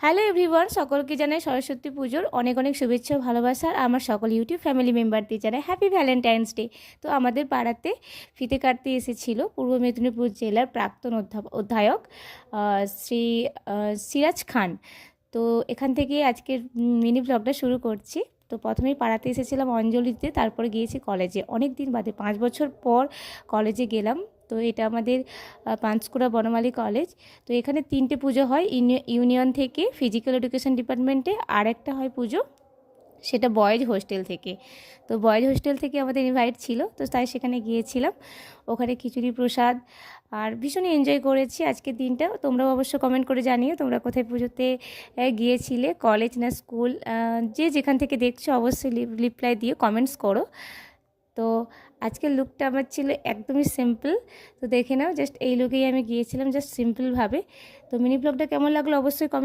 Hello everyone, সকলকে জানাই সরস্বতী পুজোর অনেক অনেক শুভেচ্ছা ও ভালোবাসা। আর আমার সকল ইউটিউব ফ্যামিলি মেম্বারদের জানাই হ্যাপি ভ্যালেন্টাইন্স ডে। তো আমাদের পাড়াতে ফিতে কাটতে এসেছিল পূর্ব মেদিনীপুর জেলার প্রাক্তন অধ্যায়ক শ্রী সিরাজ খান। তো এখান থেকে আজকের মিনি ব্লগটা শুরু করছি। তো প্রথমেই পাড়াতে এসেছিলাম অঞ্জলি দিতে, তারপরে গিয়েছি কলেজে। অনেক দিন বাদে 5 বছর পর কলেজে গেলাম। তো এটা আমাদের পাঁশকুড়া বনমালী কলেজ। তো এখানে 3টে পুজো হয় ইউনিয়ন থেকে, ফিজিক্যাল এডুকেশন ডিপার্টমেন্টে, আর একটা হয় পুজো সেটা বয়েজ হোস্টেল থেকে। তো বয়েজ হোস্টেল থেকে আমাদের ইনভাইট ছিল, তো তাই সেখানে গিয়েছিলাম। ওখানে খিচুড়ি প্রসাদ আর ভীষণই এনজয় করেছি আজকের দিনটা। তোমরাও অবশ্য কমেন্ট করে জানিও তোমরা কোথায় পুজোতে গিয়েছিলে, কলেজ না স্কুল, যে যেখান থেকে দেখছো অবশ্যই রিপ্লাই দিয়ে কমেন্টস করো। তো আজকের লুকটা আমার ছিল একদমই সিম্পল। তো দেখে নাও, জাস্ট এই লুকেই আমি গিয়েছিলাম, জাস্ট সিম্পলভাবে। তো মিনি ব্লগটা কেমন লাগলো অবশ্যই কমেন্ট